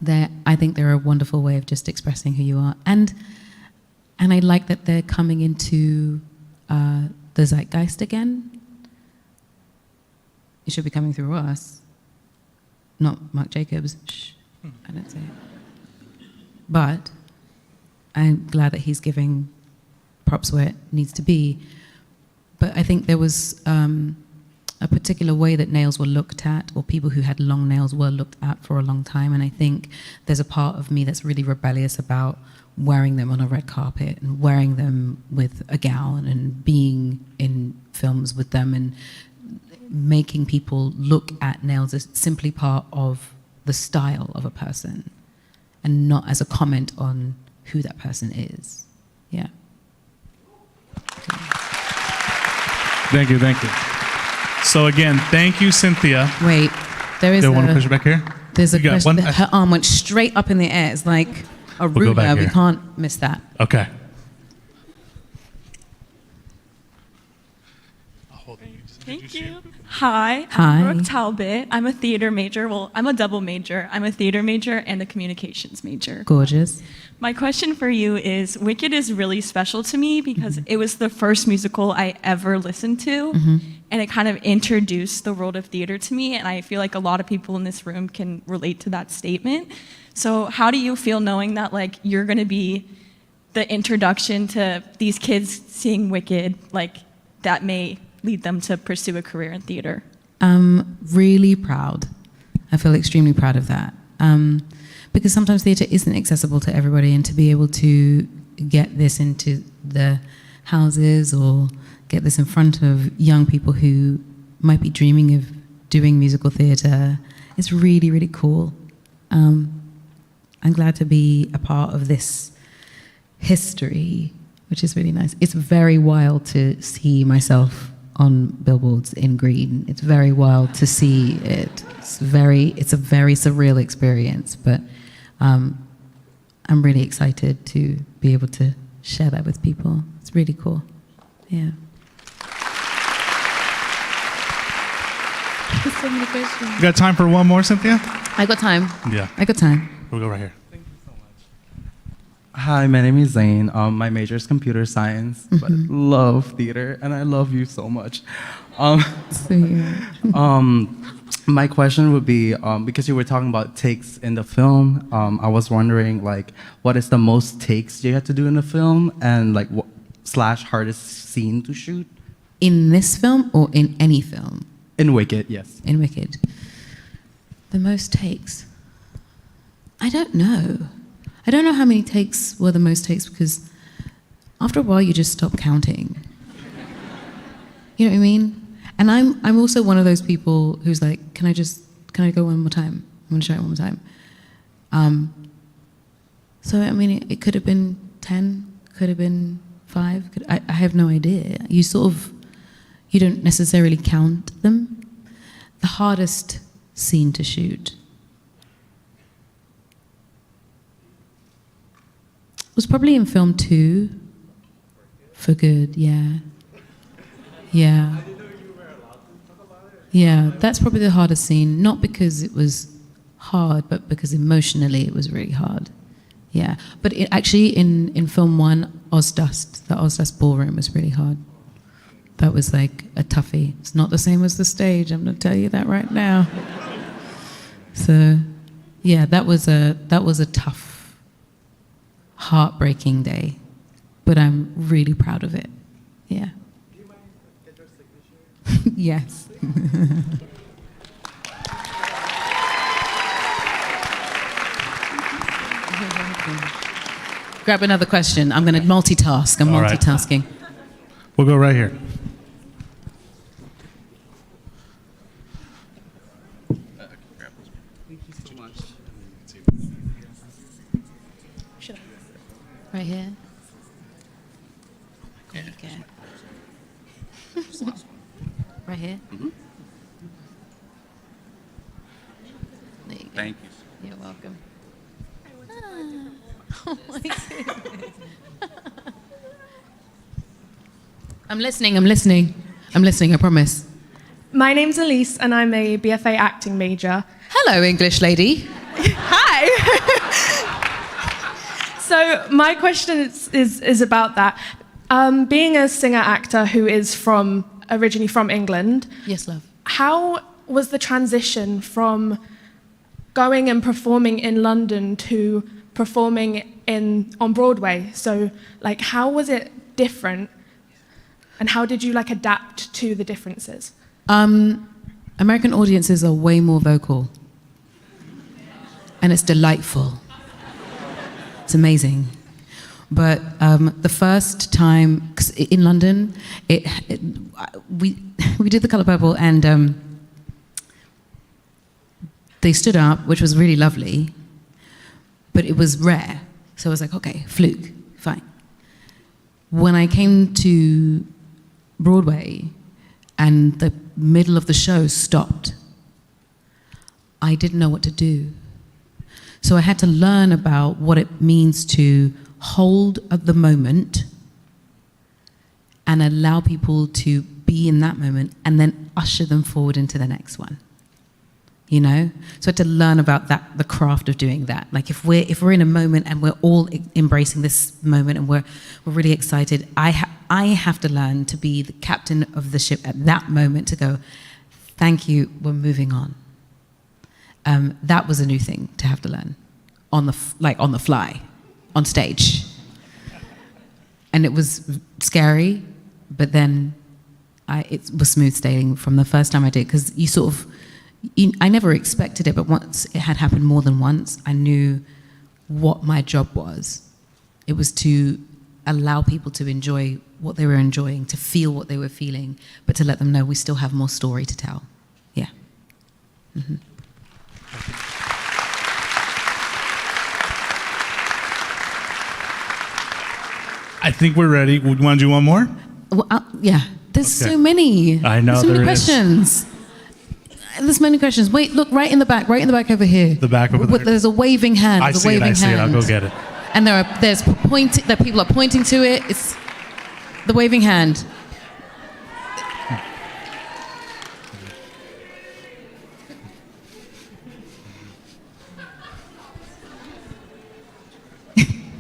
I think they're a wonderful way of just expressing who you are. And I like that they're coming into the zeitgeist again. It should be coming through us, not Marc Jacobs. Shh, I didn't say it. But I'm glad that he's giving props where it needs to be. But I think there was a particular way that nails were looked at, or people who had long nails were looked at for a long time. And I think there's a part of me that's really rebellious about wearing them on a red carpet and wearing them with a gown and being in films with them and making people look at nails as simply part of the style of a person and not as a comment on who that person is. Yeah. Thank you. So again, thank you, Cynthia. Wait, there is Do you want to push it back here? There's a You got question. one- Her arm went straight up in the air. It's like a We'll go back ruler. We here. can't miss that. Okay. Thank you. Hi, Hi. I'm Brooke Talbot. I'm a theater major. Well, I'm a double major. I'm a theater major and a communications major. Gorgeous. My question for you is, Wicked is really special to me because it was the first musical I ever listened to, and it kind of introduced the world of theater to me, and I feel like a lot of people in this room can relate to that statement. So how do you feel knowing that like you're going to be the introduction to these kids seeing Wicked, like that may lead them to pursue a career in theater? I'm really proud. I feel extremely proud of that. Because sometimes theatre isn't accessible to everybody, and to be able to get this into the houses or get this in front of young people who might be dreaming of doing musical theatre is really, really cool. I'm glad to be a part of this history, which is really nice. It's very wild to see myself on billboards in green. It's very wild to see it. It's a very surreal experience, but I'm really excited to be able to share that with people. It's really cool. Yeah. There's so many questions. You got time for one more, Cynthia? I got time. Yeah. I got time. We'll go right here. Hi, my name is Zane. My major is computer science, but I love theater, and I love you so much. So, yeah. My question would be, because you were talking about takes in the film, I was wondering, like, what is the most takes you had to do in the film, and like, / hardest scene to shoot? In this film or in any film? In Wicked, yes. In Wicked. The most takes. I don't know. I don't know how many takes were the most takes, because after a while you just stop counting. You know what I mean? And I'm also one of those people who's like, can I go one more time? I'm gonna try it one more time. So I mean, it could have been 10, could have been 5. I have no idea. You don't necessarily count them. The hardest scene to shoot was probably in film 2. For Good, yeah. Yeah. Yeah, that's probably the hardest scene. Not because it was hard, but because emotionally it was really hard. Yeah. But actually, in film 1, Ozdust, the Ozdust ballroom was really hard. That was like a toughie. It's not the same as the stage, I'm going to tell you that right now. So, yeah, that was a tough, heartbreaking day. But I'm really proud of it. Yeah. Do you mind get your signature? Yes. Grab another question. I'm going to multitask. I'm All right. multitasking. We'll go right here. Right here. Okay. Right here. Mm-hmm. There you go. Thank you. You're welcome. Oh my goodness. I'm listening, I promise. My name's Elise, and I'm a BFA acting major. Hello, English lady. Hi! So my question is about that. Being a singer-actor who is originally from England, Yes, love. how was the transition from going and performing in London to performing on Broadway? So, like, how was it different, and how did you adapt to the differences? American audiences are way more vocal, and it's delightful. It's amazing. But the first time, 'cause in London, we did The Colour Purple, and they stood up, which was really lovely, but it was rare. So I was like, okay, fluke, fine. When I came to Broadway and the middle of the show stopped, I didn't know what to do. So I had to learn about what it means to hold at the moment and allow people to be in that moment and then usher them forward into the next one. You know? So I had to learn about that, the craft of doing that. Like if we're in a moment and we're all embracing this moment and we're really excited, I have to learn to be the captain of the ship at that moment to go, thank you, we're moving on. That was a new thing to have to learn on the fly, on stage. And it was scary, but then it was smooth sailing from the first time I did, because I never expected it, but once it had happened more than once, I knew what my job was. It was to allow people to enjoy what they were enjoying, to feel what they were feeling, but to let them know we still have more story to tell. Yeah. Mm-hmm. I think we're ready. We want to do one more? Well, yeah. There's Okay. so many. I know There's so many there is. questions. There's many questions. Wait, look, right in the back over here. The back over there. There's a waving hand. I There's a see it. waving I see it. I'll hand. go get it. And that people are pointing to it. It's the waving hand.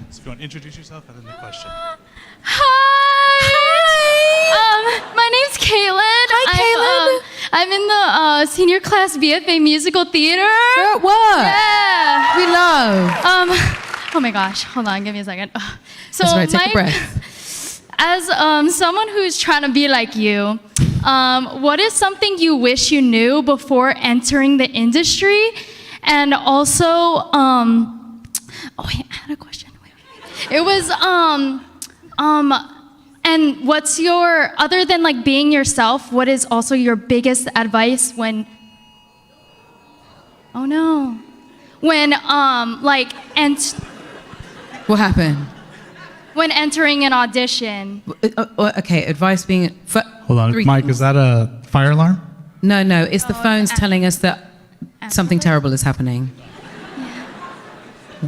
So if you want to introduce yourself and then the question. Hi. My name's Kaylin. Hi, Kaylin. I'm in the senior class BFA musical theater. We're at work. Yeah. We love. Oh my gosh. Hold on. Give me a second. So That's right. Take a breath. As someone who's trying to be like you, what is something you wish you knew before entering the industry? And also, oh wait, I had a question. It was, And what's your, other than like being yourself, what is also your biggest advice when, oh no, when What happened? when entering an audition? Okay, advice being. Hold on, Mike, is that a fire alarm? No, it's the phones telling us that something terrible is happening.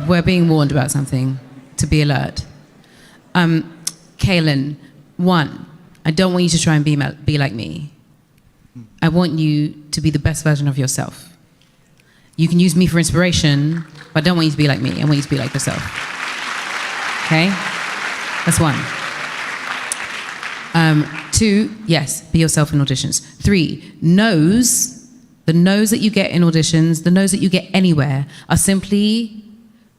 We're being warned about something, to be alert. Kaylin, 1, I don't want you to try and be like me. I want you to be the best version of yourself. You can use me for inspiration, but I don't want you to be like me. I want you to be like yourself. Okay? That's 1. 2, yes, be yourself in auditions. 3, no's, the no's that you get in auditions, the no's that you get anywhere, are simply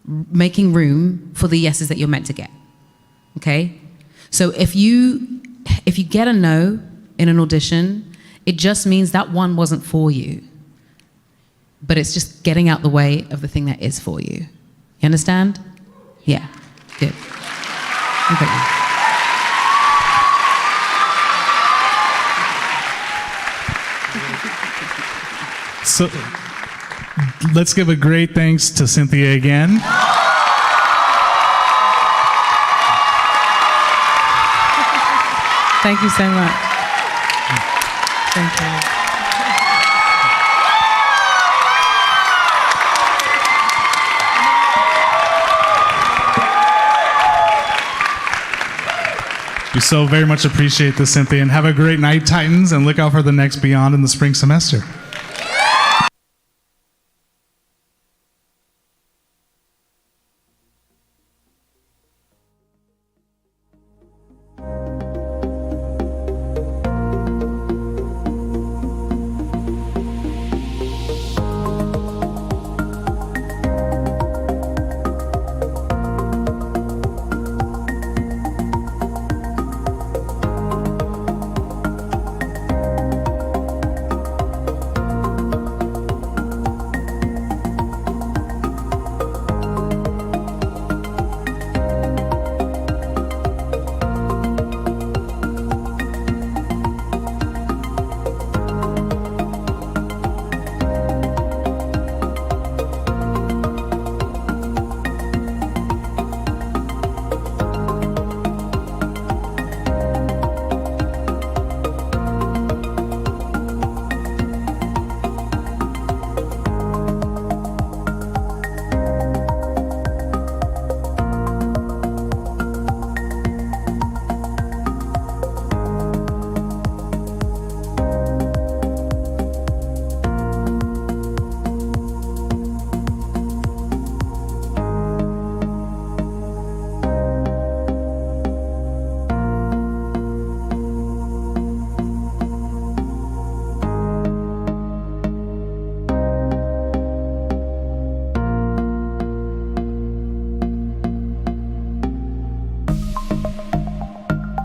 making room for the yeses that you're meant to get. Okay? So if you get a no in an audition, it just means that one wasn't for you. But it's just getting out the way of the thing that is for you. You understand? Yeah. Good. Okay. So let's give a great thanks to Cynthia again. Thank you so much. Thank you. We so very much appreciate this, Cynthia, and have a great night, Titans, and look out for the next Beyond in the spring semester.